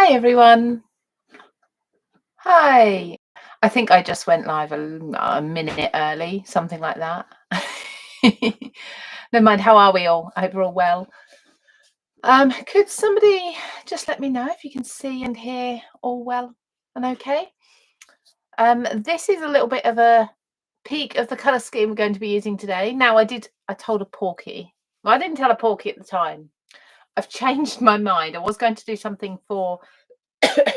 Hi everyone. Hi. I think I just went live a minute early, something like that. Never mind. How are we all? I hope we're all well. Could somebody just let me know if you can see and hear all well and okay? This is a little bit of a peek of the colour scheme we're going to be using today. Now, I told a porky. Well, I didn't tell a porky at the time. I've changed my mind. I was going to do something for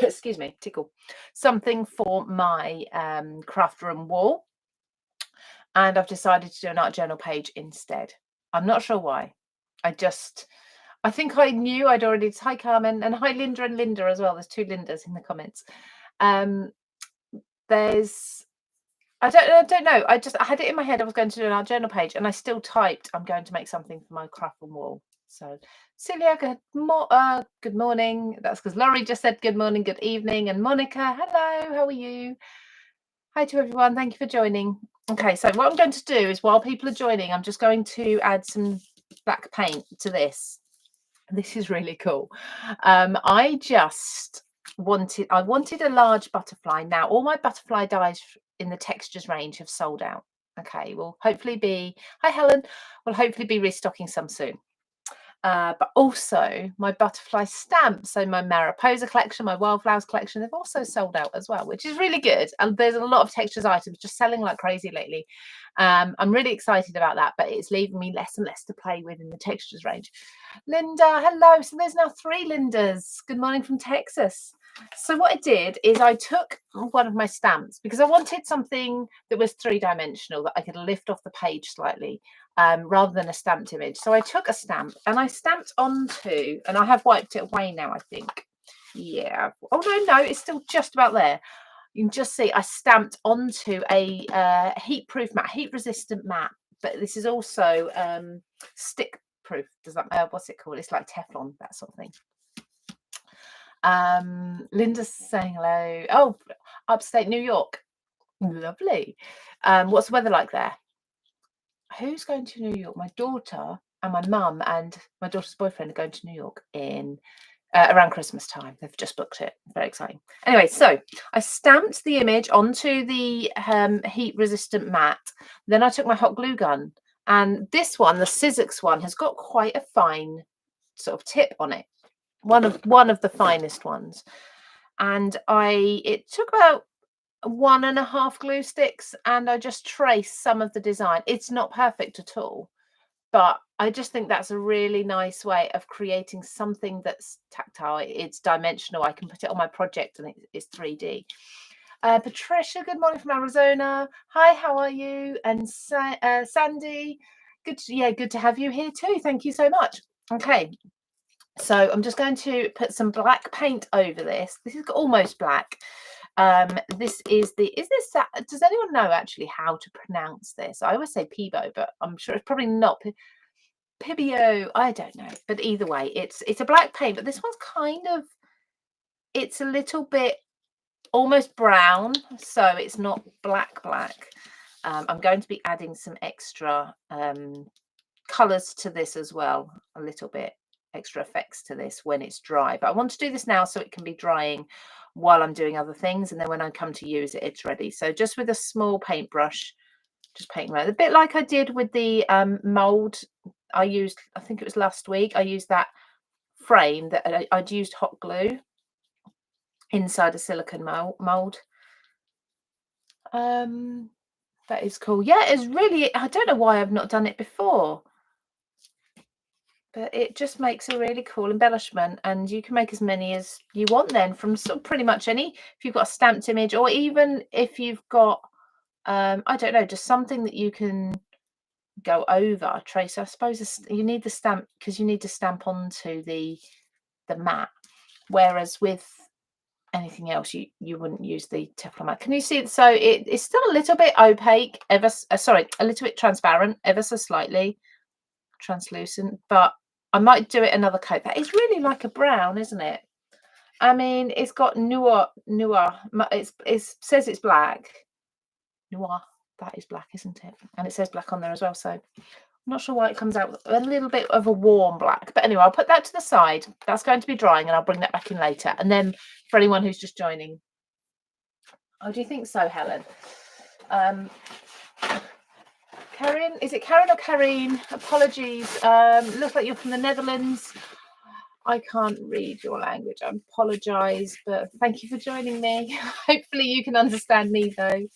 excuse me, tickle, something for my craft room wall, and I've decided to do an art journal page instead. I'm not sure why. I think I knew I'd already. Hi Carmen, and hi Linda and Linda as well. There's two Lindas in the comments. um there's I don't know. I had it in my head I was going to do an art journal page, and I still typed I'm going to make something for my craft room wall. So Celia, good morning. That's because Laurie just said good morning, good evening. And Monica, hello, how are you? Hi to everyone. Thank you for joining. Okay, so what I'm going to do is while people are joining, I'm just going to add some black paint to this. This is really cool. I wanted a large butterfly. Now, all my butterfly dies in the textures range have sold out. Okay, we'll hopefully be, hi Helen, we'll hopefully be restocking some soon. But also my butterfly stamps, so my Mariposa collection, my wildflowers collection, they've also sold out as well, which is really good. And there's a lot of textures items just selling like crazy lately. I'm really excited about that, but it's leaving me less and less to play with in the textures range. Linda, hello. So there's now 3 Lindas. Good morning from Texas. So what I did is I took one of my stamps because I wanted something that was 3-dimensional that I could lift off the page slightly, rather than a stamped image. So I took a stamp and I stamped onto, and I have wiped it away now, I think. Yeah. Oh, no, it's still just about there. You can just see I stamped onto a heat-proof mat, heat-resistant mat, but this is also stick-proof. Does that, what's it called? It's like Teflon, that sort of thing. Linda's saying hello. Oh, upstate New York. Lovely. What's the weather like there? Who's going to New York? My daughter and my mum and my daughter's boyfriend are going to New York in around Christmas time. They've just booked it. Very exciting. Anyway, so I stamped the image onto the heat-resistant mat. Then I took my hot glue gun, and this one, the Sizzix one, has got quite a fine sort of tip on it. One of the finest ones. And it took about 1.5 glue sticks, and I just traced some of the design. It's not perfect at all, but I just think that's a really nice way of creating something that's tactile. It's dimensional. I can put it on my project and it's 3D. Patricia, good morning from Arizona. Hi, how are you? And Sandy, good to have you here too. Thank you so much. Okay, so I'm just going to put some black paint over this. This is almost black. This is does anyone know actually how to pronounce this? I always say Peebo, but I'm sure it's probably not Pibio. I don't know, but either way, it's a black paint, but this one's it's a little bit almost brown, so it's not black. I'm going to be adding some extra colors to this as well, a little bit extra effects to this when it's dry, but I want to do this now so it can be drying while I'm doing other things, and then when I come to use it, it's ready. So just with a small paintbrush, just painting around, a bit like I did with the mold I used, I think it was last week. I used that frame that I'd used hot glue inside a silicone mold. That is cool. Yeah, it's really, I don't know why I've not done it before, but it just makes a really cool embellishment, and you can make as many as you want then from sort of pretty much any, if you've got a stamped image, or even if you've got I don't know, just something that you can go over, trace. I suppose you need the stamp because you need to stamp onto the mat, whereas with anything else you wouldn't use the Teflon mat. Can you see? So it's still a little bit opaque, a little bit transparent, ever so slightly translucent, but I might do it another coat. That is really like a brown, isn't it? I mean, it's got noir. It says it's black. Noir. That is black, isn't it? And it says black on there as well. So not sure why it comes out a little bit of a warm black, but anyway, I'll put that to the side. That's going to be drying and I'll bring that back in later. And then for anyone who's just joining, oh, do you think so, Helen? Karen, is it Karen or Karine? Apologies. Looks like you're from the Netherlands. I can't read your language. I apologise, but thank you for joining me. Hopefully you can understand me though.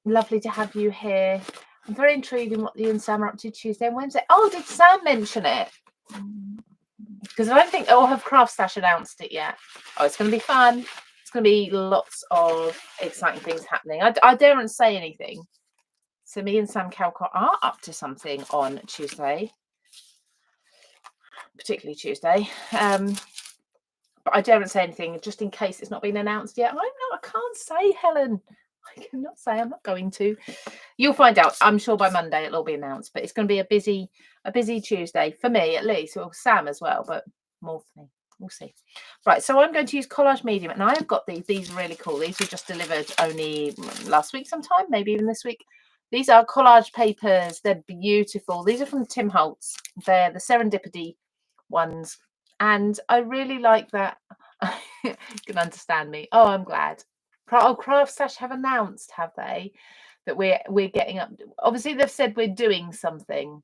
Lovely to have you here. I'm very intrigued in what you and Sam are up to Tuesday and Wednesday. Oh, did Sam mention it? Because I don't think have Craft Stash announced it yet. Oh, it's going to be fun. It's going to be lots of exciting things happening. I daren't say anything. So me and Sam Calcott are up to something on Tuesday, particularly Tuesday. But I daren't say anything just in case it's not been announced yet. I can't say, Helen. I cannot say. I'm not going to. You'll find out. I'm sure by Monday it'll all be announced. But it's going to be a busy Tuesday for me at least. Well, Sam as well, but more for me. We'll see. Right, so I'm going to use Collage Medium, and I have got these. These are really cool. These were just delivered only last week sometime, maybe even this week. These are collage papers. They're beautiful. These are from Tim Holtz. They're the Serendipity ones, and I really like that. You can understand me. Oh, I'm glad. Oh, Craft Stash have announced, have they, that we're getting up? Obviously, they've said we're doing something.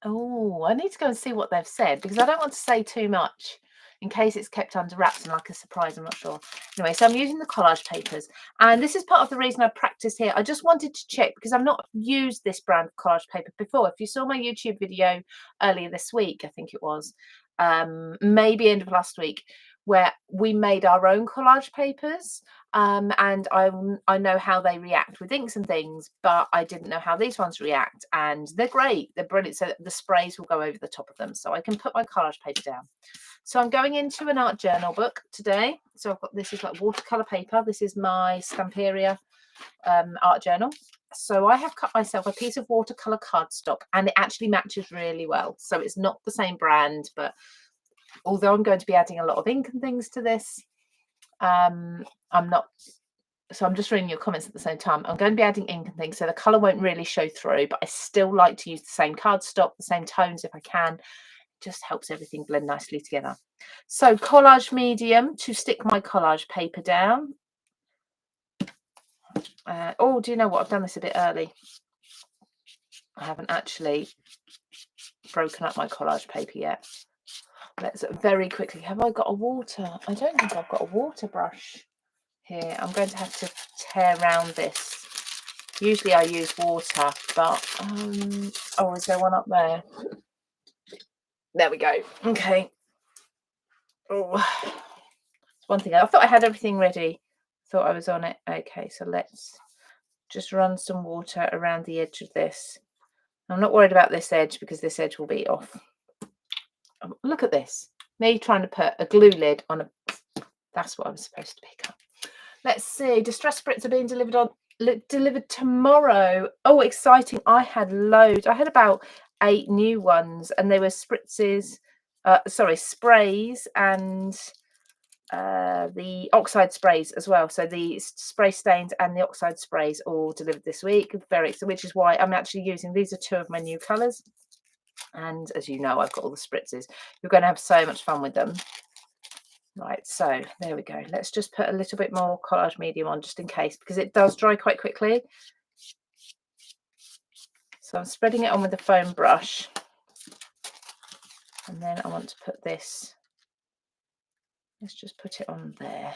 Oh, I need to go and see what they've said because I don't want to say too much in case it's kept under wraps and like a surprise. I'm not sure. Anyway, so I'm using the collage papers, and this is part of the reason I practice here. I just wanted to check because I've not used this brand of collage paper before. If you saw my YouTube video earlier this week, I think it was, maybe end of last week, where we made our own collage papers. And I know how they react with inks and things, but I didn't know how these ones react, and they're great. They're brilliant. So the sprays will go over the top of them, so I can put my collage paper down. So I'm going into an art journal book today. So I've got, this is like watercolor paper. This is my Stamperia art journal. So I have cut myself a piece of watercolor cardstock, and it actually matches really well. So it's not the same brand, but although I'm going to be adding a lot of ink and things to this, I'm not. So I'm just reading your comments at the same time. I'm going to be adding ink and things, so the colour won't really show through, but I still like to use the same cardstock, the same tones if I can. It just helps everything blend nicely together. So collage medium to stick my collage paper down. Oh, do you know what? I've done this a bit early. I haven't actually broken up my collage paper yet. Let's very quickly. Have I got a water? I don't think I've got a water brush here. I'm going to have to tear around this. Usually I use water, but oh, is there one up there? There we go. Okay. Oh, it's one thing. I thought I had everything ready. Thought I was on it. Okay, so let's just run some water around the edge of this. I'm not worried about this edge because this edge will be off. Oh, look at this. Me trying to put a glue lid on a. That's what I was supposed to pick up. Let's see. Distress spritz are being delivered tomorrow. Oh, exciting. I had loads. I had about 8 new ones, and they were sprays and the oxide sprays as well. So the spray stains and the oxide sprays all delivered this week. Which is why I'm actually using, these are 2 of my new colours. And as you know, I've got all the spritzes. You're going to have so much fun with them. Right, so there we go. Let's just put a little bit more collage medium on just in case, because it does dry quite quickly. So I'm spreading it on with a foam brush. And then I want to put this, let's just put it on there.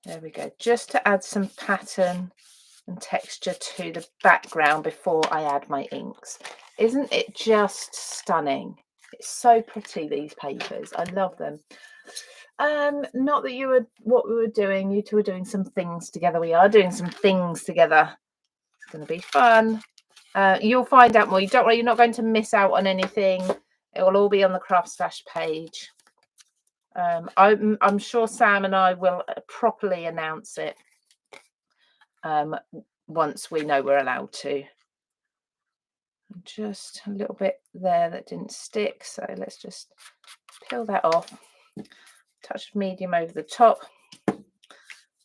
There we go. Just to add some pattern and texture to the background before I add my inks. Isn't it just stunning? It's so pretty, these papers. I love them. Not that you were what we were doing. You two were doing some things together. We are doing some things together. It's going to be fun. You'll find out more. You don't worry, you're not going to miss out on anything. It will all be on the Craft Stash page. I'm sure Sam and I will properly announce it once we know we're allowed to. Just a little bit there that didn't stick, so let's just peel that off. Touch of medium over the top.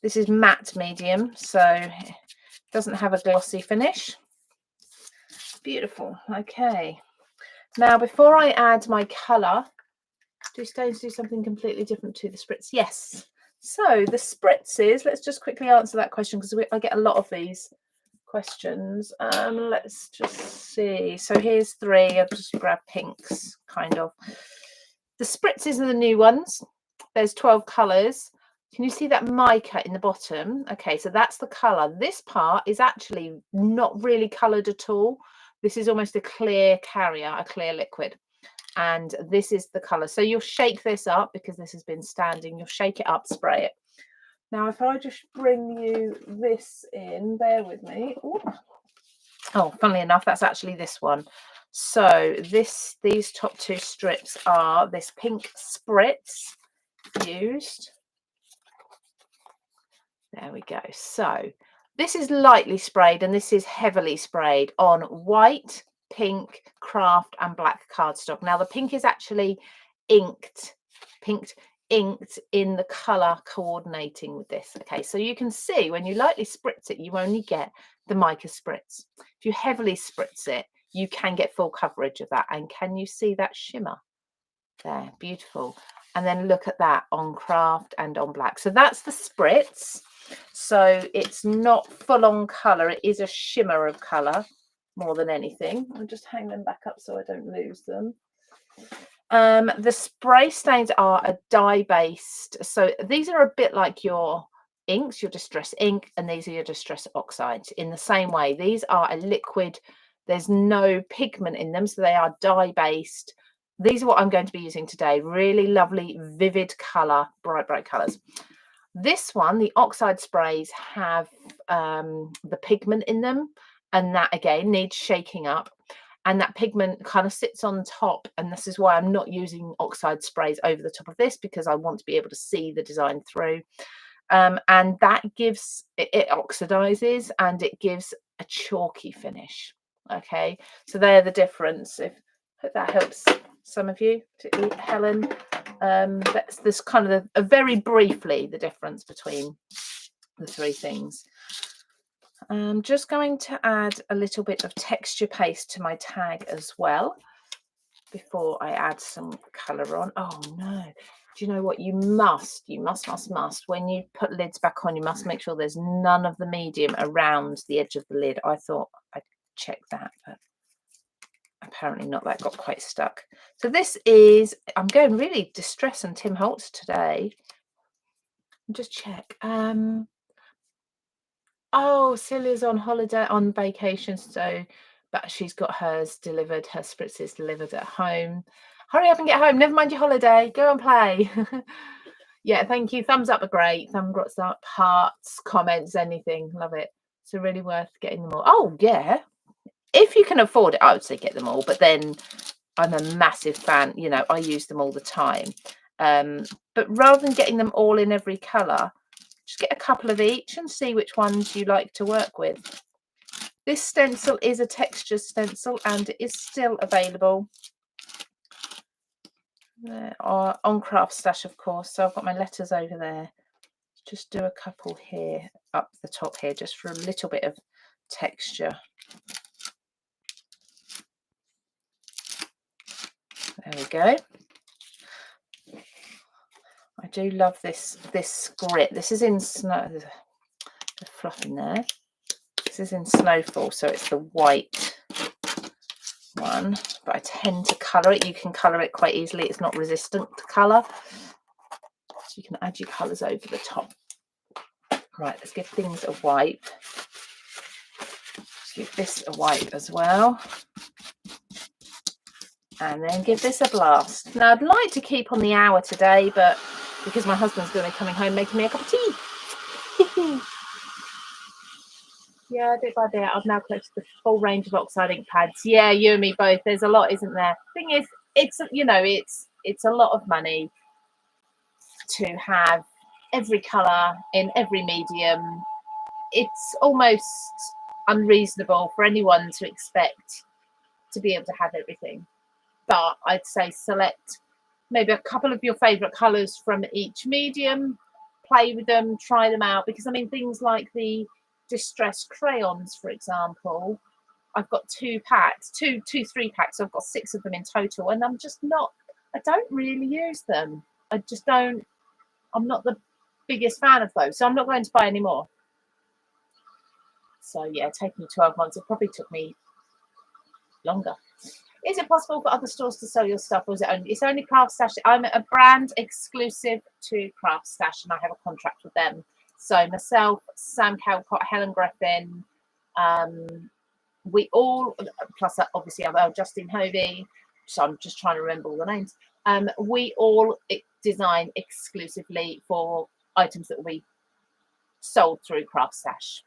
This is matte medium, so it doesn't have a glossy finish. Beautiful. Okay. Now, before I add my colour, do stones do something completely different to the spritz? Yes. So the spritzes, let's just quickly answer that question because I get a lot of these questions. Let's just see. So here's 3. I'll just grab pinks, kind of. The spritzes are the new ones. There's 12 colours. Can you see that mica in the bottom? Okay, so that's the colour. This part is actually not really coloured at all. This is almost a clear carrier, a clear liquid. And this is the colour. So you'll shake this up because this has been standing. You'll shake it up, spray it. Now, if I just bring you this in, bear with me. Ooh. Oh, funnily enough, that's actually this one. So these top 2 strips are this pink spritz used. There we go. So this is lightly sprayed and this is heavily sprayed on white, pink, craft and black cardstock. Now the pink is actually inked in the colour coordinating with this. Okay, so you can see when you lightly spritz it, you only get the mica spritz. If you heavily spritz it, you can get full coverage of that. And can you see that shimmer? There, beautiful. And then look at that on craft and on black. So that's the spritz. So it's not full on colour. It is a shimmer of colour more than anything. I'll just hang them back up so I don't lose them. The spray stains are a dye-based. So these are a bit like your inks, your distress ink, and these are your distress oxides. In the same way, these are a liquid. There's no pigment in them, so they are dye-based. These are what I'm going to be using today. Really lovely, vivid colour, bright colours. This one, the oxide sprays have the pigment in them, and that again needs shaking up. And that pigment kind of sits on top, and this is why I'm not using oxide sprays over the top of this, because I want to be able to see the design through. And that gives, it oxidizes and it gives a chalky finish. Okay, so they're the difference. Hope that helps some of you, particularly Helen. That's this kind of very briefly the difference between the 3 things. I'm just going to add a little bit of texture paste to my tag as well before I add some colour on. Oh no, do you know what? You must, when you put lids back on, you must make sure there's none of the medium around the edge of the lid. I thought I'd check that, but apparently not. That got quite stuck. So this is, I'm going really Distress and Tim Holtz today. Just check. Oh, Celia's on holiday, on vacation, so but she's got hers delivered, her spritzes delivered at home. Hurry up and get home. Never mind your holiday. Go and play. Yeah, thank you. Thumbs up are great. Thumbs up, hearts, comments, anything. Love it. So really worth getting them all. Oh, yeah. If you can afford it, I would say get them all. But then I'm a massive fan. You know, I use them all the time. But rather than getting them all in every colour, just get a couple of each and see which ones you like to work with. This stencil is a texture stencil and it is still available on Craft Stash, of course. So I've got my letters over there. Just do a couple here up the top here, just for a little bit of texture. There we go. I do love this script. This is in snow. There's a fluff in there. This is in Snowfall, so it's the white one, but I tend to colour it. You can colour it quite easily. It's not resistant to colour, so you can add your colours over the top. Right, let's give things a wipe. Let's give this a wipe as well, and then give this a blast. Now I'd like to keep on the hour today, but because my husband's going to be coming home making me a cup of tea. Yeah, bit by bit, I've now collected the full range of Oxide ink pads. Yeah, you and me both. There's a lot, isn't there? Thing is, it's, you know, it's a lot of money to have every colour in every medium. It's almost unreasonable for anyone to expect to be able to have everything. But I'd say select maybe a couple of your favourite colours from each medium play with them, try them out, because I mean things like the distressed crayons, for example, I've got 3 packs. I've got 6 of them in total, and I'm just not, I don't really use them. I just don't, I'm not the biggest fan of those, so I'm not going to buy any more. So yeah, taking 12 months, it probably took me longer. Is it possible for other stores to sell your stuff, or is it only, it's only Craft Stash? I'm a brand exclusive to Craft Stash, and I have a contract with them. So myself, Sam Calcott, Helen Griffin, we all, plus obviously Justine Hovey, so I'm just trying to remember all the names. We all design exclusively for items that we sold through Craft Stash.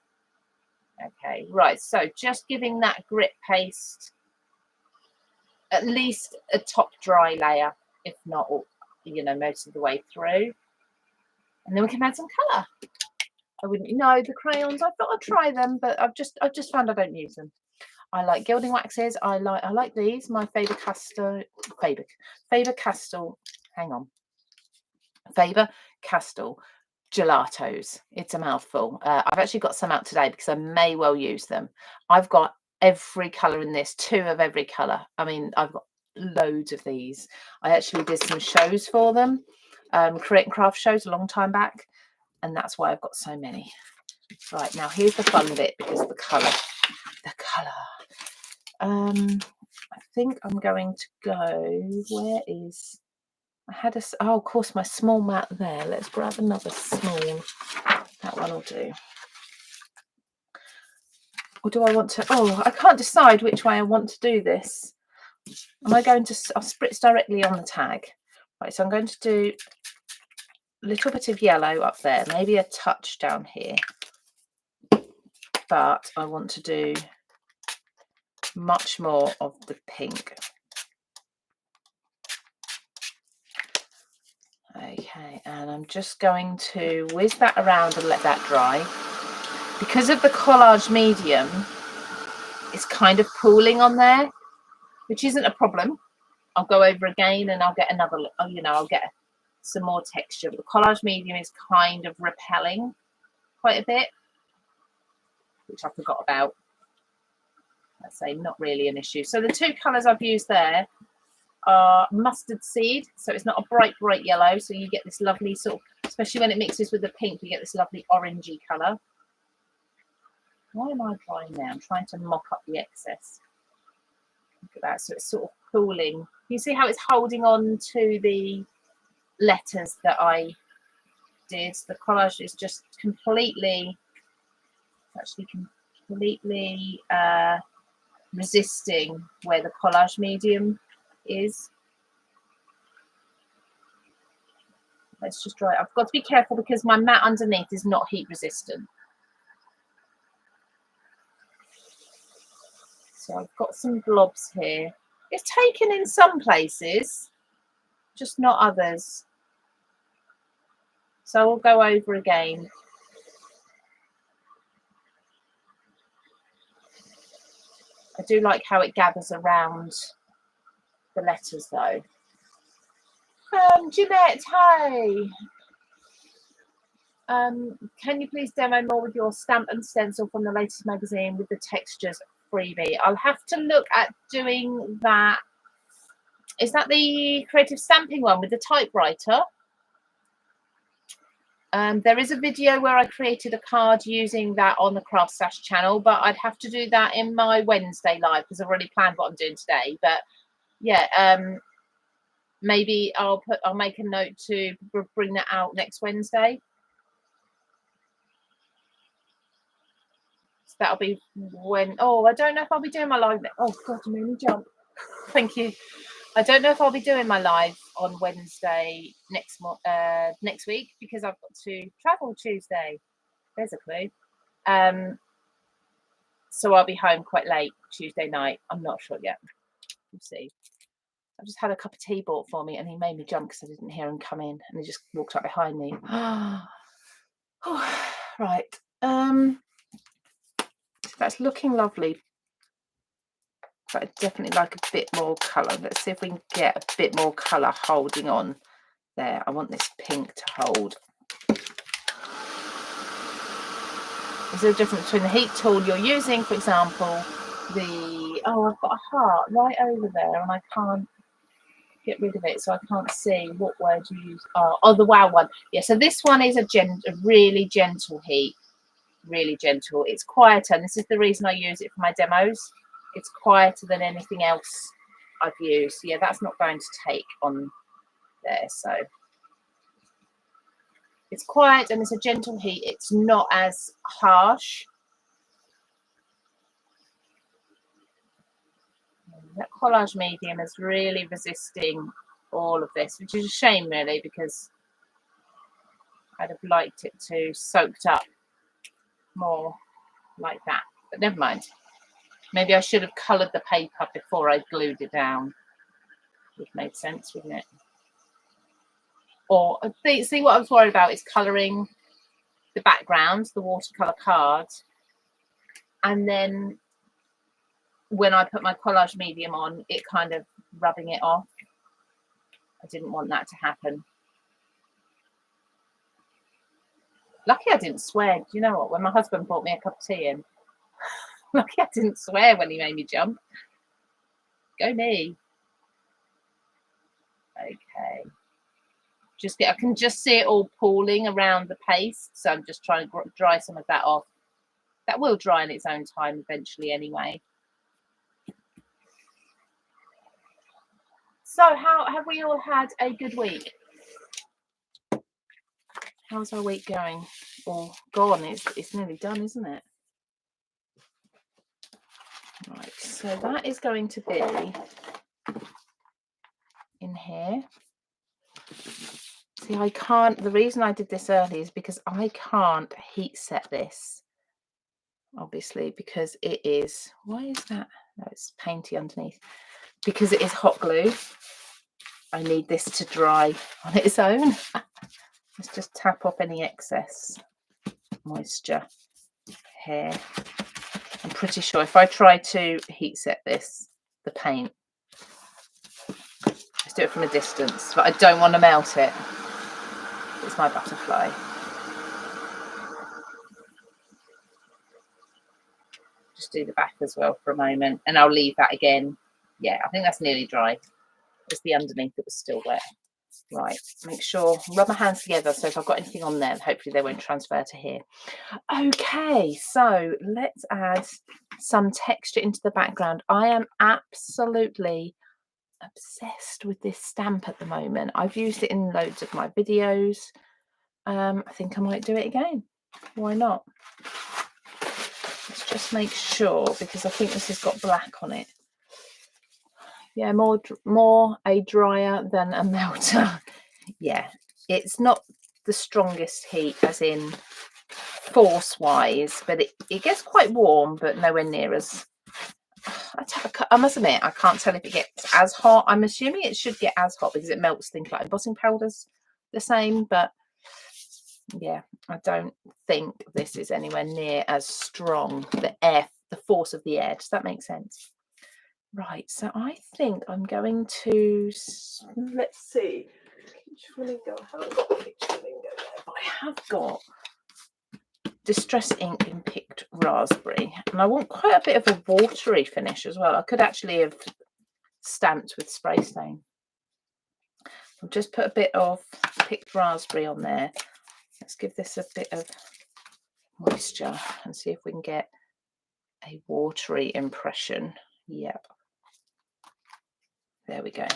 Okay, right, so just giving that grit paste at least a top dry layer, if not, you know, most of the way through, and then we can add some colour. I wouldn't know the crayons. I thought I'd try them, but I've just found I don't use them. I like gilding waxes. I like these. My Faber-Castell. Hang on. Faber-Castell gelatos. It's a mouthful. I've actually got some out today because I may well use them. I've got every colour in this, 2 of every colour. I mean, I've got loads of these. I actually did some shows for them, create and craft shows a long time back, and that's why I've got so many. Right, now here's the fun bit, because the colour. I think I'm going to go, where is, I had a, oh, of course, my small mat there. Let's grab another small, that one will do. Or do I want to, oh, I can't decide which way I want to do this. Am I going to, I'll spritz directly on the tag. Right, so I'm going to do a little bit of yellow up there, maybe a touch down here. But I want to do much more of the pink. Okay, and I'm just going to whiz that around and let that dry. Because of the collage medium, it's kind of pooling on there, which isn't a problem. I'll go over again and I'll get another, you know, I'll get some more texture. But the collage medium is kind of repelling quite a bit, which I forgot about. Let's say not really an issue. So the 2 colours I've used there are mustard seed, so it's not a bright yellow, so you get this lovely sort of, especially when it mixes with the pink, you get this lovely orangey colour. Why am I drying now? I'm trying to mop up the excess. Look at that, so it's sort of pooling. You see how it's holding on to the letters that I did? The collage is just completely, actually completely resisting where the collage medium is. Let's just dry it. I've got to be careful because my mat underneath is not heat resistant. So I've got some blobs here. It's taken in some places, just not others. So I'll go over again. I do like how it gathers around the letters though. Jeanette, hi. Can you please demo more with your stamp and stencil from the latest magazine with the textures freebie? I'll have to look at doing that. Is that the creative stamping one with the typewriter? There is a video where I created a card using that on the Craft Stash channel, but I'd have to do that in my Wednesday live because I've already planned what I'm doing today. But yeah, maybe I'll make a note to bring that out next Wednesday. So that'll be when, oh, I don't know if I'll be doing my live. Oh God, you made me jump. Thank you. I don't know if I'll be doing my live on Wednesday next week because I've got to travel Tuesday. There's a clue. So I'll be home quite late Tuesday night. I'm not sure yet. We'll see. I've just had a cup of tea bought for me and he made me jump because I didn't hear him come in and he just walked up behind me. Oh, right. That's looking lovely. But I definitely like a bit more colour. Let's see if we can get a bit more colour holding on there. I want this pink to hold. Is there a difference between the heat tool you're using, for example, I've got a heart right over there and I can't get rid of it, so I can't see what word you use. Oh, the wow one. Yeah, so this one is a really gentle heat, really gentle. It's quieter, and this is the reason I use it for my demos. It's quieter than anything else I've used. Yeah, that's not going to take on there, so it's quiet and it's a gentle heat. It's not as harsh. That collage medium is really resisting all of this, which is a shame really, because I'd have liked it to soaked up more like that, but never mind. Maybe I should have coloured the paper before I glued it down. Would have made sense, wouldn't it? Or see what I was worried about is colouring the background, the watercolour card, and then when I put my collage medium on, it kind of rubbing it off. I didn't want that to happen. Lucky I didn't swear. Do you know what? When my husband brought me a cup of tea in, lucky I didn't swear when he made me jump. Go me. Okay. I can just see it all pooling around the paste, so I'm just trying to dry some of that off. That will dry in its own time eventually anyway. So how have we all had a good week? How's our week going? Or gone? It's nearly done, isn't it? Right, so that is going to be in here. See, I can't, the reason I did this early is because I can't heat set this, obviously, because it is, why is that? No, it's painty underneath. Because it is hot glue, I need this to dry on its own. Let's just tap off any excess moisture here. I'm pretty sure if I try to heat set this, the paint, let's do it from a distance, but I don't want to melt it. It's my butterfly. Just do the back as well for a moment, and I'll leave that again. Yeah, I think that's nearly dry. It's the underneath that was still wet. Right, make sure, rub my hands together, so if I've got anything on there, hopefully they won't transfer to here. Okay, so let's add some texture into the background. I am absolutely obsessed with this stamp at the moment. I've used it in loads of my videos. I think I might do it again. Why not? Let's just make sure, because I think this has got black on it. Yeah, more a dryer than a melter. Yeah, it's not the strongest heat as in force wise, but it gets quite warm, but nowhere near as, I must admit, I can't tell if it gets as hot. I'm assuming it should get as hot because it melts things like embossing powders the same, but yeah, I don't think this is anywhere near as strong. The force of the air, does that make sense? Right, so I think I'm going to, let's see, peach flamingo. I haven't got peach flamingo there, but I have got Distress ink in picked raspberry, and I want quite a bit of a watery finish as well. I could actually have stamped with spray stain. I'll just put a bit of picked raspberry on there. Let's give this a bit of moisture and see if we can get a watery impression. Yep. There we go.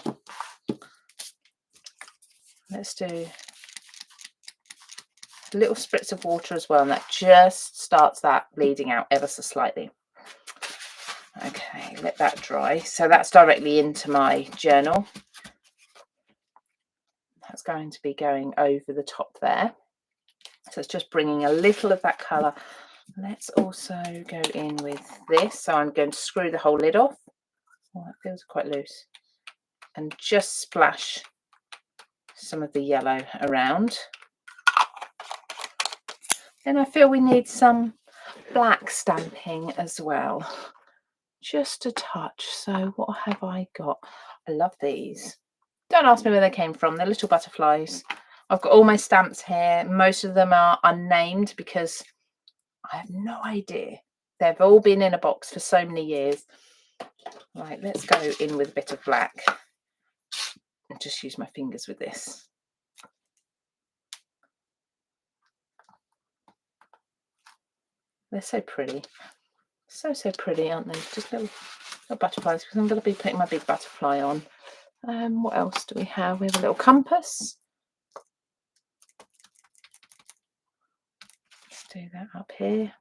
Let's do a little spritz of water as well, and that just starts that bleeding out ever so slightly. Okay, let that dry. So that's directly into my journal. That's going to be going over the top there. So it's just bringing a little of that colour. Let's also go in with this. So I'm going to screw the whole lid off. Oh, that feels quite loose. And just splash some of the yellow around. Then I feel we need some black stamping as well. Just a touch. So what have I got? I love these. Don't ask me where they came from. They're little butterflies. I've got all my stamps here. Most of them are unnamed because I have no idea. They've all been in a box for so many years. Right, let's go in with a bit of black and just use my fingers with this. They're so pretty. So pretty, aren't they? Just little butterflies, because I'm going to be putting my big butterfly on. What else do we have? We have a little compass. Let's do that up here.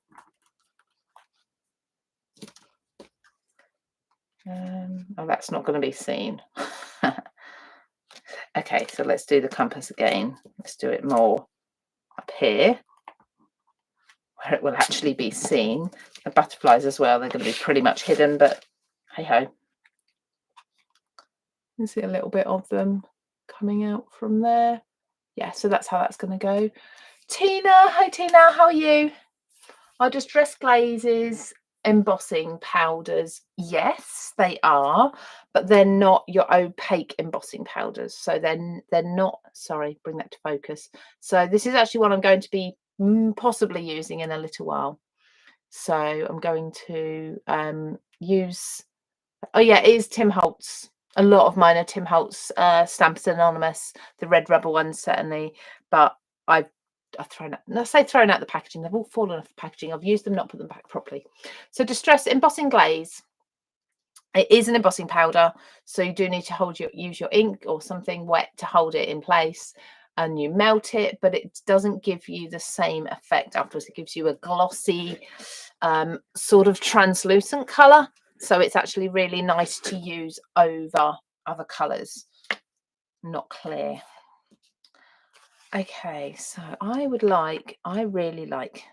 Oh, that's not going to be seen. Okay, so let's do the compass again. Let's do it more up here, where it will actually be seen. The butterflies as well, they're going to be pretty much hidden, but hey ho. You can see a little bit of them coming out from there. Yeah, so that's how that's going to go. Tina, hi Tina, how are you? Are distress glazes embossing powders? Yes, they are, but they're not your opaque embossing powders. So then they're not, sorry, bring that to focus. So this is actually what I'm going to be possibly using in a little while. So I'm going to use, oh yeah, it is Tim Holtz. A lot of mine are Tim Holtz Stamps Anonymous, the red rubber ones certainly, but I've thrown out, I say thrown out the packaging, they've all fallen off the packaging. I've used them, not put them back properly. So Distress Embossing Glaze. It is an embossing powder, so you do need to use your ink or something wet to hold it in place, and you melt it, but it doesn't give you the same effect afterwards. It gives you a glossy, sort of translucent colour. So it's actually really nice to use over other colours, not clear. Okay, so I really like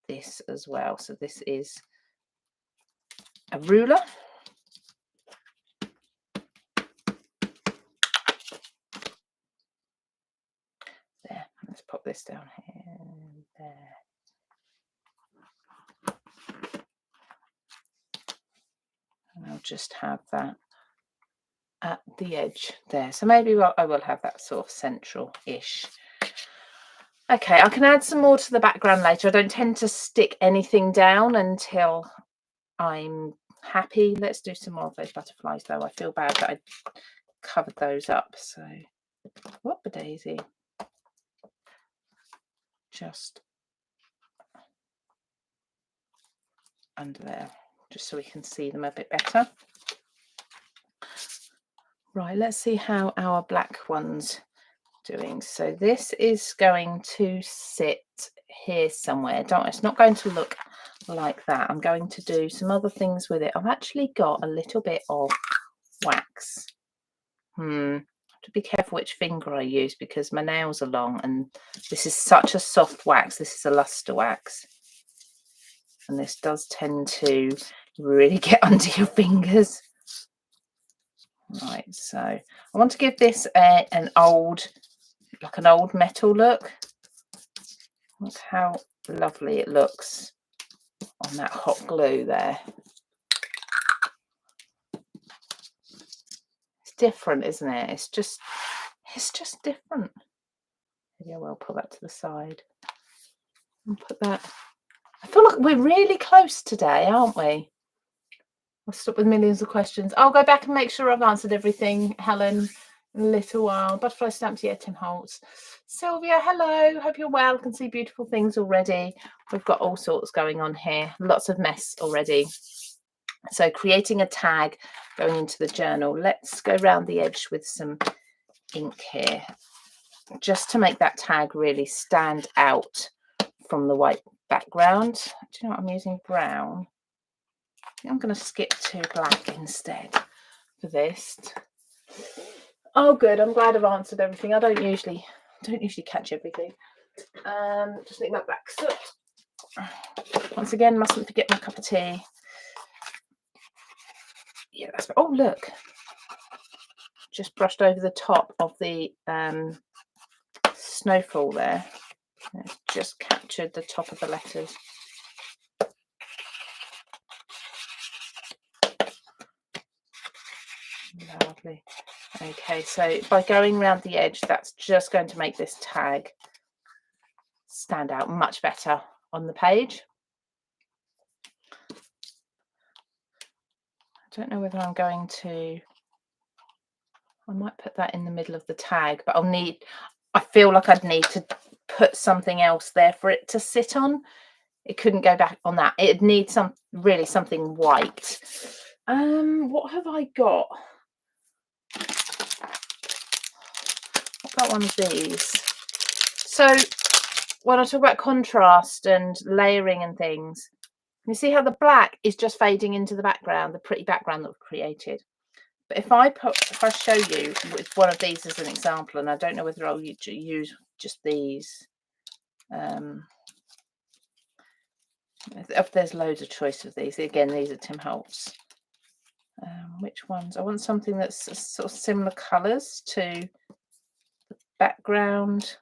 this as well. So this is a ruler. There, let's pop this down here. There. And I'll just have that at the edge there. So maybe I will have that sort of central-ish. Okay, I can add some more to the background later. I don't tend to stick anything down until I'm happy. Let's do some more of those butterflies though. I feel bad that I covered those up. So whoop-a-daisy. Just under there, just so we can see them a bit better. Right, let's see how our black one's doing. So this is going to sit here somewhere. It's not going to look like that. I'm going to do some other things with it. I've actually got a little bit of wax. I have to be careful which finger I use because my nails are long, and this is such a soft wax. This is a luster wax, and this does tend to really get under your fingers. Right, so I want to give this an old metal look. Look how lovely it looks on that hot glue there. It's different, isn't it? It's just different. Maybe I will put that to the side and put that. I feel like we're really close today, aren't we? I'll stop with millions of questions. I'll go back and make sure I've answered everything, Helen, in a little while. Butterfly stamps, yeah, Tim Holtz. Sylvia, hello. Hope you're well. Can see beautiful things already. We've got all sorts going on here. Lots of mess already. So creating a tag going into the journal. Let's go around the edge with some ink here, just to make that tag really stand out from the white background. Do you know what I'm using? Brown. I'm going to skip to black instead for this. Oh, good. I'm glad I've answered everything. I don't usually catch everything. Just need my black soot. Once again, mustn't forget my cup of tea. Yeah, that's. Oh, look. Just brushed over the top of the snowfall there. It's just captured the top of the letters. Lovely. Okay, so by going around the edge, that's just going to make this tag stand out much better on the page. don't know whether I'm going to, I might put that in the middle of the tag, but I feel like I'd need to put something else there for it to sit on. It couldn't go back on that. It'd need really something white. What have I got? I've got one of these. So when I talk about contrast and layering and things, you see how the black is just fading into the background, the pretty background that we've created. But if I show you with one of these as an example, and I don't know whether I'll use just these. There's loads of choice of these. Again, these are Tim Holtz. Which ones? I want something that's sort of similar colours to the background.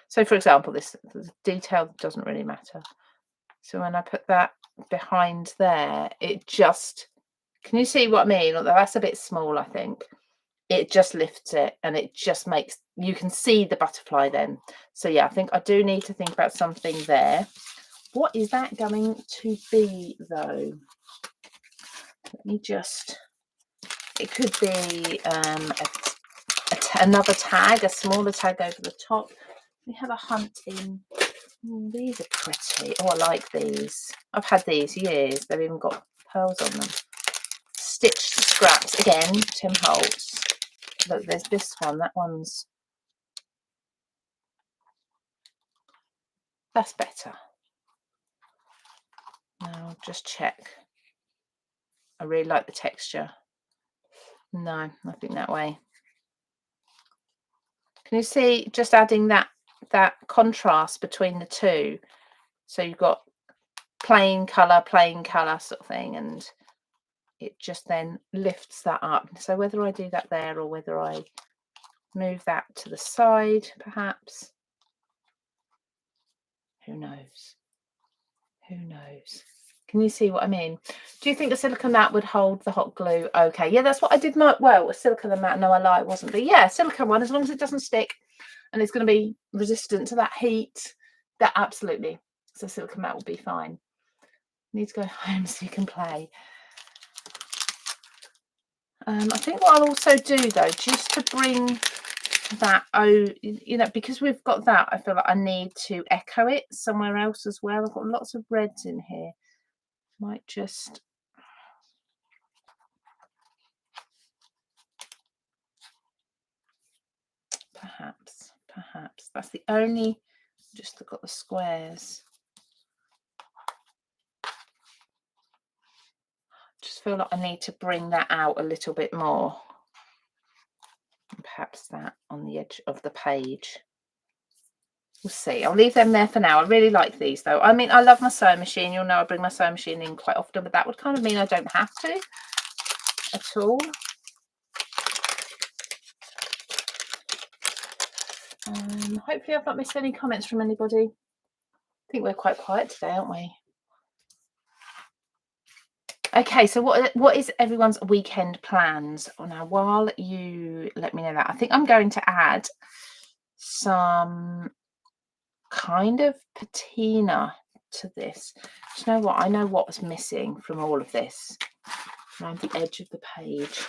So, for example, the detail doesn't really matter. So when I put that behind there, it just, can you see what I mean? Although that's a bit small, I think. It just lifts it, and it just makes, you can see the butterfly then. So yeah, I think I do need to think about something there. What is that going to be though? Let me just, it could be another tag, a smaller tag over the top. We have a hunt in. These are pretty. Oh, I like these. I've had these years. They've even got pearls on them. Stitched scraps. Again, Tim Holtz. Look, there's this one. That one's... That's better. Now, I'll just check. I really like the texture. No, nothing that way. Can you see just adding that contrast between the two? So you've got plain colour sort of thing, and it just then lifts that up. So whether I do that there or whether I move that to the side, perhaps, who knows? Who knows? Can you see what I mean? Do you think the silicone mat would hold the hot glue? Okay, yeah, that's what I did. Well, a silicone mat, no, I lie, it wasn't. But yeah, silicone one, as long as it doesn't stick and it's going to be resistant to that heat, that absolutely. So silicone mat will be fine. Need to go home so you can play. I think what I'll also do though, just to bring that, you know, because we've got that, I feel like I need to echo it somewhere else as well. I've got lots of reds in here. Might just... Perhaps. That's the only... Just got the squares. Just feel like I need to bring that out a little bit more. And perhaps that on the edge of the page. We'll see. I'll leave them there for now. I really like these though. I mean, I love my sewing machine. You'll know I bring my sewing machine in quite often, but that would kind of mean I don't have to at all. Hopefully I've not missed any comments from anybody. I think we're quite quiet today, aren't we? Okay, so what is everyone's weekend plans? Oh, now, while you let me know that, I think I'm going to add some kind of patina to this. Do you know what? I know what was missing from all of this. Around the edge of the page.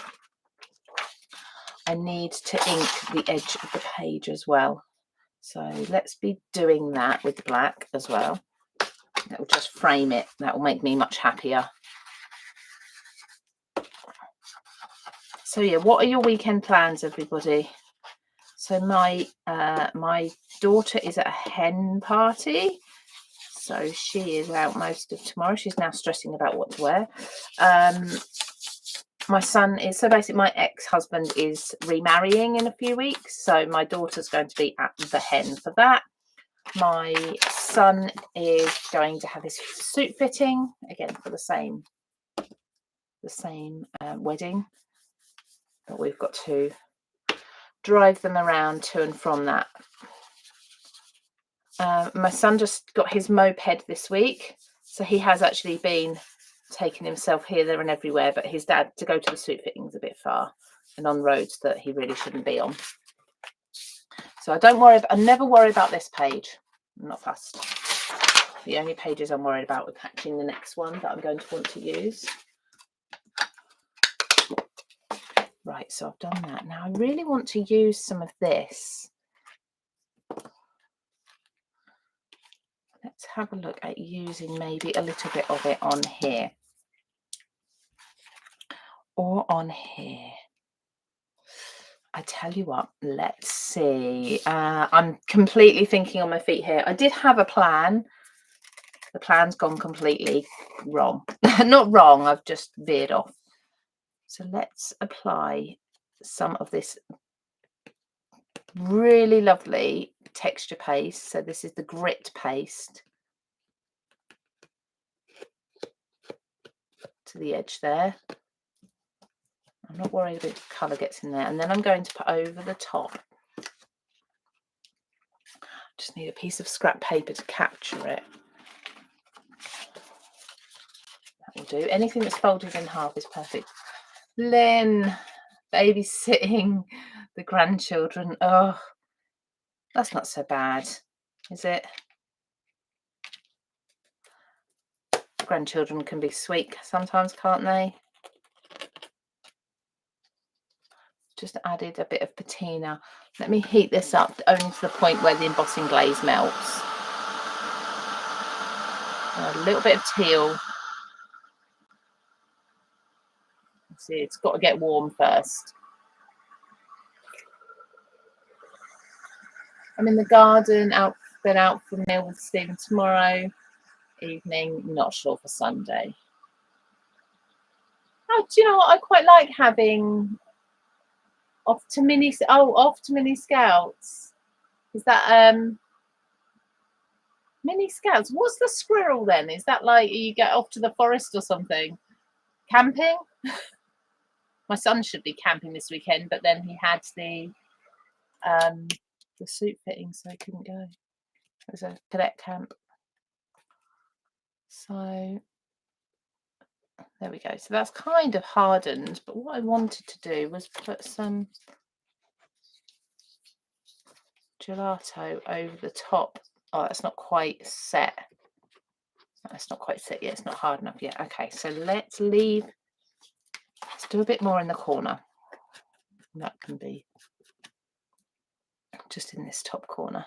I need to ink the edge of the page as well. So let's be doing that with the black as well. That will just frame it. That will make me much happier. So yeah, what are your weekend plans, everybody? So my daughter is at a hen party, so she is out most of tomorrow. She's now stressing about what to wear. My son is, so basically my ex-husband is remarrying in a few weeks, so my daughter's going to be at the hen for that. My son is going to have his suit fitting again for the same wedding, but we've got to drive them around to and from that. My son just got his moped this week, so he has actually been taking himself here, there and everywhere, but his dad, to go to the suit fitting is a bit far and on roads that he really shouldn't be on. So I never worry about this page. I'm not fussed. The only pages I'm worried about are catching the next one that I'm going to want to use. Right, so I've done that. Now I really want to use some of this. Let's have a look at using maybe a little bit of it on here. Or on here. I tell you what, let's see. I'm completely thinking on my feet here. I did have a plan. The plan's gone completely wrong. Not wrong, I've just veered off. So let's apply some of this really lovely texture paste. So this is the grit paste to the edge there. I'm not worried if the colour gets in there. And then I'm going to put over the top. Just need a piece of scrap paper to capture it. That will do. Anything that's folded in half is perfect. Lynn, babysitting the grandchildren. Oh, that's not so bad, is it? Grandchildren can be sweet sometimes, can't they? Just added a bit of patina. Let me heat this up only to the point where the embossing glaze melts. A little bit of teal. See, it's got to get warm first. I'm in the garden, been out for a meal with Stephen tomorrow evening, not sure for Sunday. Oh, do you know what? I quite like having off to mini scouts. Is that mini scouts? What's the squirrel then? Is that like you get off to the forest or something? Camping? My son should be camping this weekend, but then he had the suit fitting, so he couldn't go. It was a cadet camp. So there we go. So that's kind of hardened, but what I wanted to do was put some gelato over the top. Oh, that's not quite set. It's not quite set yet. It's not hard enough yet. Okay, so let's do a bit more in the corner. That can be just in this top corner.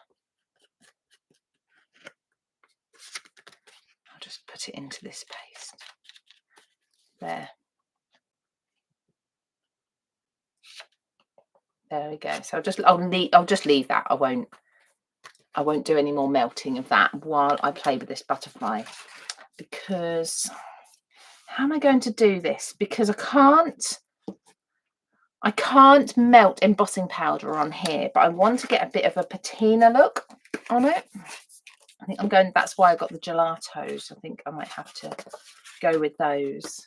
I'll just put it into this paste. There we go. So I'll just leave that. I won't do any more melting of that while I play with this butterfly, because how am I going to do this? Because I can't melt embossing powder on here, but I want to get a bit of a patina look on it. I think that's why I got the gelatos. I think I might have to go with those.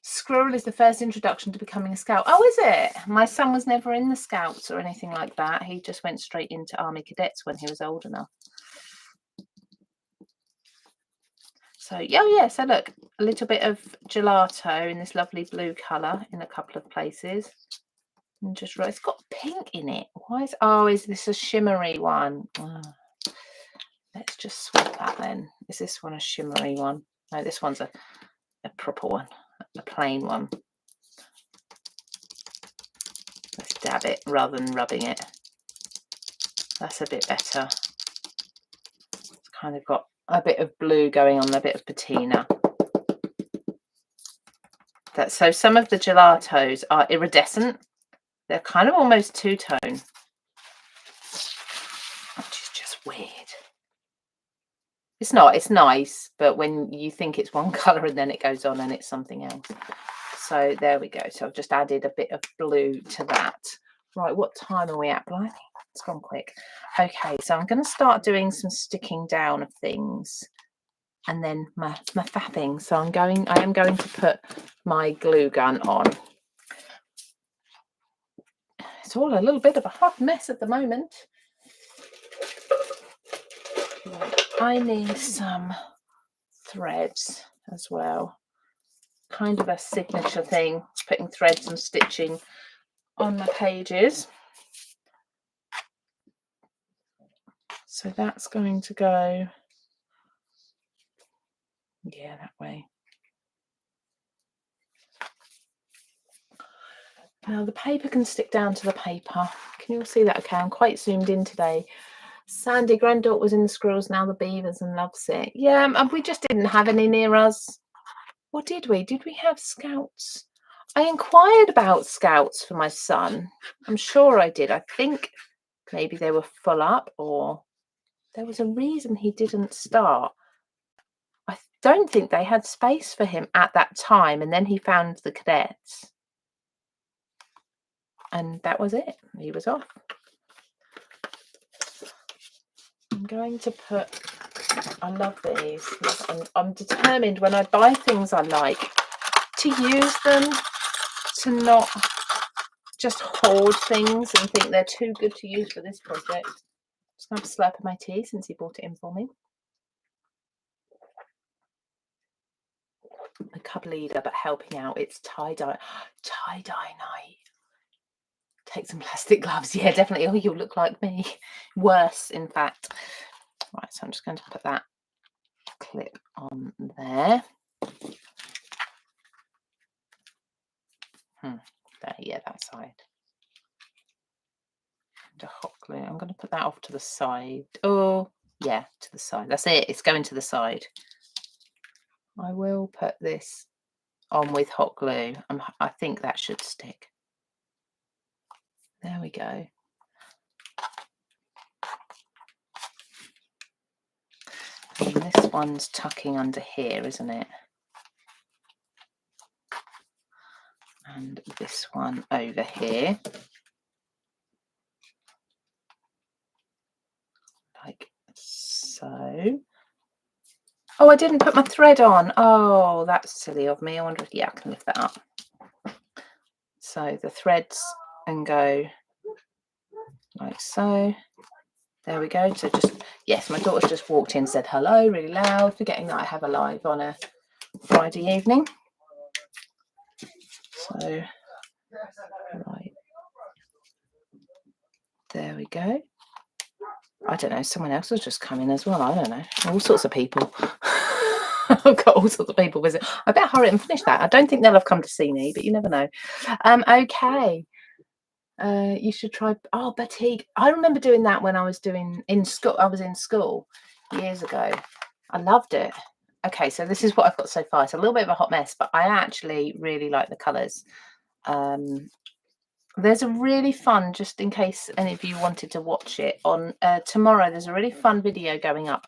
Squirrel is the first introduction to becoming a scout. Oh, is it? My son was never in the scouts or anything like that. He just went straight into army cadets when he was old enough. So yeah, so look, a little bit of gelato in this lovely blue colour in a couple of places. And just it's got pink in it. Is this a shimmery one? Oh. Let's just swap that then. Is this one a shimmery one? No, this one's a proper one, a plain one. Let's dab it rather than rubbing it. That's a bit better. It's kind of got a bit of blue going on, a bit of patina. So some of the gelatos are iridescent. They're kind of almost two-tone, which is just weird. It's not, it's nice, but when you think it's one colour and then it goes on and it's something else. So there we go. So I've just added a bit of blue to that. Right, what time are we at, Blimey? It's gone quick. Okay, so I'm going to start doing some sticking down of things and then my fapping. So I am going to put my glue gun on. It's all a little bit of a hot mess at the moment. I need some threads as well. Kind of a signature thing, putting threads and stitching on my pages. So that's going to go, yeah, that way. Now the paper can stick down to the paper. Can you all see that? Okay, I'm quite zoomed in today. Sandy, granddaughter was in the squirrels, now the beavers, and loves it. Yeah, and we just didn't have any near us. Or did we? Did we have scouts? I inquired about scouts for my son. I'm sure I did. I think maybe they were full up, or there was a reason he didn't start. I don't think they had space for him at that time, and then he found the cadets. And that was it. He was off. I'm going to put, I love these. I'm determined when I buy things I like to use them, to not just hoard things and think they're too good to use for this project. Just gonna have a slurp of my tea since he brought it in for me. A cub leader, but helping out. It's tie-dye. Tie-dye night. Take some plastic gloves. Yeah, definitely. Oh, you'll look like me. Worse, in fact. Right, so I'm just going to put that clip on there. There, yeah, that side. To hot glue. I'm going to put that off to the side. Oh, yeah, to the side. That's it. It's going to the side. I will put this on with hot glue. I think that should stick. There we go. And this one's tucking under here, isn't it? And this one over here. Like so. Oh, I didn't put my thread on. Oh, that's silly of me. I wonder if, yeah, I can lift that up. So the threads and go like so. There we go. So just, yes, my daughter's just walked in, said hello really loud, forgetting that I have a live on a Friday evening. So, right. There we go. I don't know, someone else has just come in as well. I don't know. All sorts of people. I've got all sorts of people visit. I better hurry and finish that. I don't think they'll have come to see me, but you never know. Okay. You should try. Oh, batik. I remember doing that when I was in school. I was in school years ago. I loved it. Okay, so this is what I've got so far. It's a little bit of a hot mess, but I actually really like the colours. There's a really fun, just in case any of you wanted to watch it, on tomorrow, there's a really fun video going up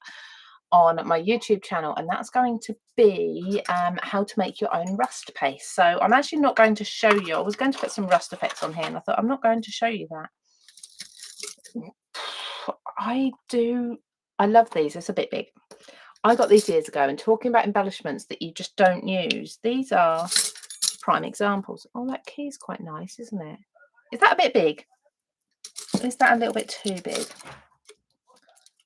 on my YouTube channel, and that's going to be how to make your own rust paste. So I'm actually not going to show you. I was going to put some rust effects on here, and I thought I'm not going to show you that. I love these. It's a bit big. I got these years ago, and talking about embellishments that you just don't use, these are prime examples. Oh, that key's quite nice, isn't it? Is that a bit big? Is that a little bit too big?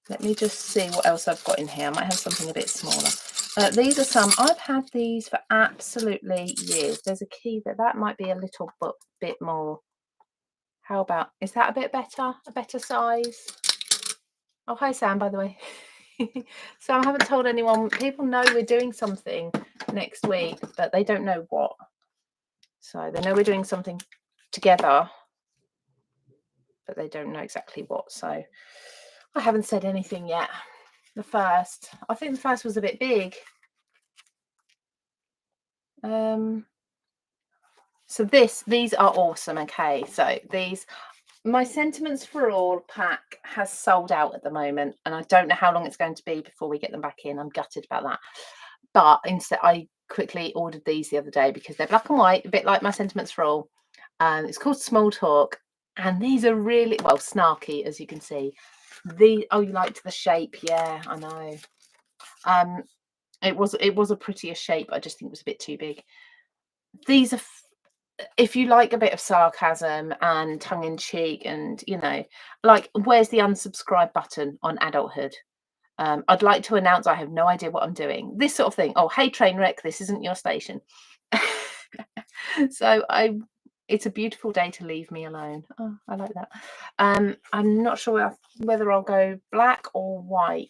Let me just see what else I've got in here. I might have something a bit smaller. These are some. I've had these for absolutely years. There's a key that might be a little bit more. How about, is that a bit better? A better size? Oh, hi Sam, by the way. So I haven't told anyone. People know we're doing something next week, but they don't know what. So they know we're doing something together, but they don't know exactly what. So I haven't said anything yet. I think the first was a bit big. So these are awesome. Okay, so my Sentiments for All pack has sold out at the moment, and I don't know how long it's going to be before we get them back in. I'm gutted about that. But instead, I quickly ordered these the other day because they're black and white, a bit like my Sentiments for All. It's called Small Talk, and these are really, well, snarky, as you can see. Oh, you liked the shape? Yeah, I know. It was a prettier shape. I just think it was a bit too big. These are, if you like a bit of sarcasm and tongue-in-cheek, and like, where's the unsubscribe button on adulthood? I'd like to announce I have no idea what I'm doing. This sort of thing. Oh, hey, train wreck, this isn't your station. So it's a beautiful day to leave me alone. Oh, I like that. I'm not sure whether I'll go black or white.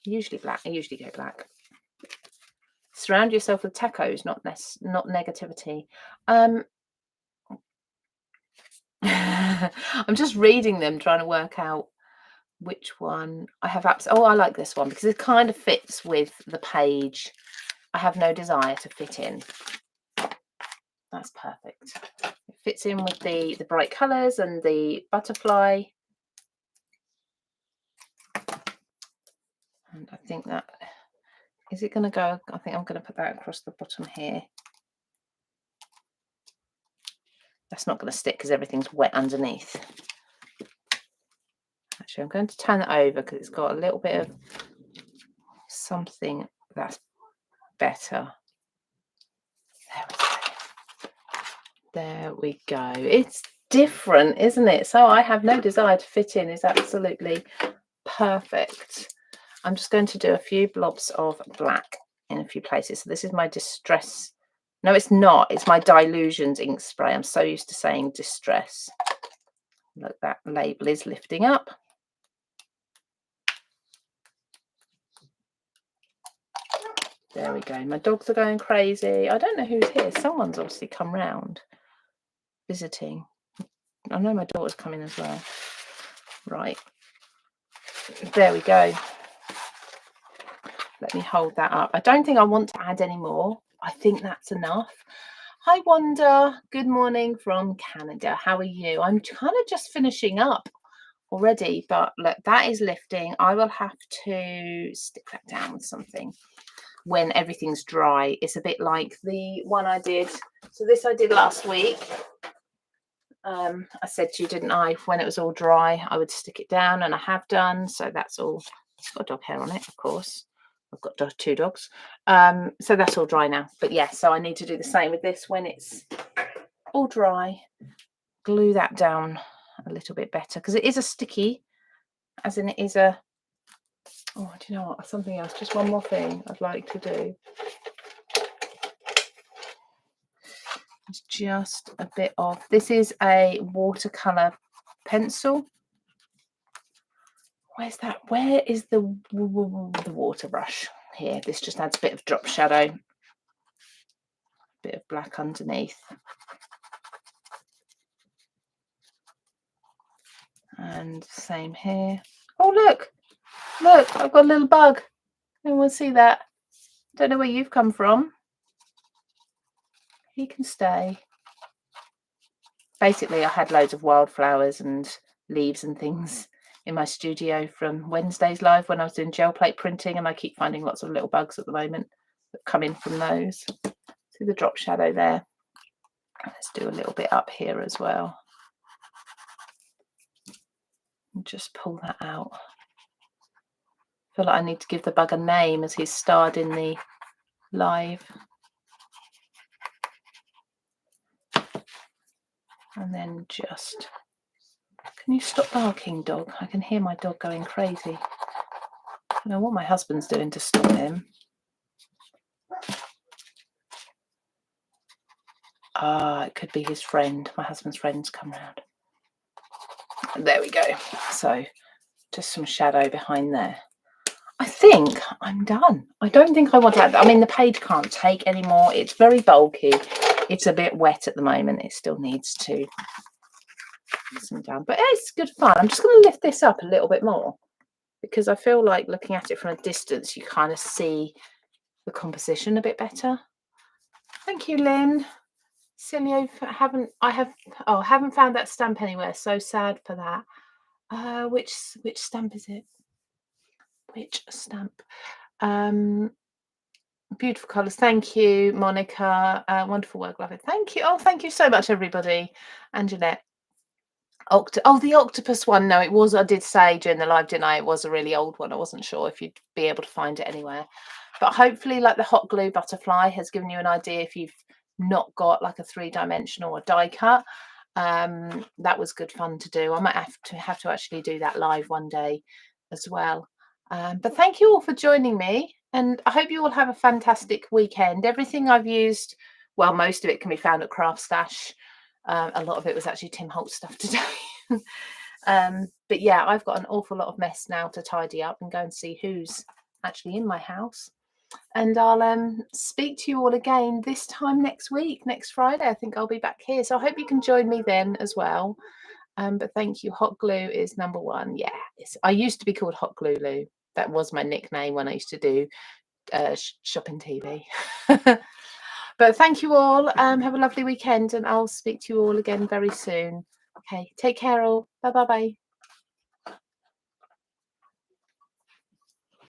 Usually black. I usually go black. Surround yourself with tacos, not negativity. I'm just reading them, trying to work out which one I have. Oh, I like this one because it kind of fits with the page. I have no desire to fit in. That's perfect. It fits in with the bright colours and the butterfly. And I think that, is it going to go? I think I'm going to put that across the bottom here. That's not going to stick because everything's wet underneath. Actually, I'm going to turn it over because it's got a little bit of something that's better. There we go. It's different, isn't it? So I have no desire to fit in is absolutely perfect. I'm just going to do a few blobs of black in a few places. So this is my Distress. No, it's not. It's my Dilutions ink spray. I'm so used to saying Distress. Look, that label is lifting up. There we go. My dogs are going crazy. I don't know who's here. Someone's obviously come round visiting. I know my daughter's coming as well. Right. There we go. Let me hold that up. I don't think I want to add any more. I think that's enough. Hi, Wanda. Good morning from Canada. How are you? I'm kind of just finishing up already, but look, that is lifting. I will have to stick that down with something when everything's dry. It's a bit like the one I did. So this I did last week. I said to you, didn't I, when it was all dry, I would stick it down, and I have done. So that's all. It's got dog hair on it, of course. I've got 2 dogs. So that's all dry now. But yeah, so I need to do the same with this when it's all dry. Glue that down a little bit better because it is a sticky, as in it is a, oh, do you know what? Something else, just one more thing I'd like to do. It's just a bit of, this is a watercolour pencil. Where's that? Where is the water brush? Here, this just adds a bit of drop shadow, a bit of black underneath. And same here. Oh, look, I've got a little bug. Anyone see that? Don't know where you've come from. He can stay. Basically, I had loads of wildflowers and leaves and things in my studio from Wednesday's live when I was doing gel plate printing, and I keep finding lots of little bugs at the moment that come in from those. See the drop shadow there? Let's do a little bit up here as well. And just pull that out. I feel like I need to give the bug a name as he's starred in the live. And then just, can you stop barking, dog? I can hear my dog going crazy. I don't know what my husband's doing to stop him. It could be his friend. My husband's friend's come round. There we go. So just some shadow behind there. I think I'm done. I don't think I want to add that. I mean, the page can't take anymore. It's very bulky. It's a bit wet at the moment. It still needs to some down, but it's good fun. I'm just going to lift this up a little bit more because I feel like looking at it from a distance, you kind of see the composition a bit better. Thank you, Lynn. Silly, haven't found that stamp anywhere. So sad for that. Which stamp is it? Which stamp? Beautiful colours. Thank you, Monica. Wonderful work, love it. Thank you. Oh, thank you so much, everybody. And Jeanette. The octopus one. No, it was. I did say during the live, didn't I? It was a really old one. I wasn't sure if you'd be able to find it anywhere. But hopefully, like the hot glue butterfly has given you an idea if you've not got like a 3-dimensional or die cut. That was good fun to do. I might have to actually do that live one day as well. But thank you all for joining me, and I hope you all have a fantastic weekend. Everything I've used, well, most of it can be found at Craft Stash. A lot of it was actually Tim Holtz stuff today. But yeah, I've got an awful lot of mess now to tidy up and go and see who's actually in my house. And I'll speak to you all again this time next week, next Friday. I think I'll be back here. So I hope you can join me then as well. But thank you. Hot glue is number one. Yeah, I used to be called Hot Glue Lou. That was my nickname when I used to do shopping TV. But thank you all. Have a lovely weekend, and I'll speak to you all again very soon. Okay, take care all. Bye bye bye.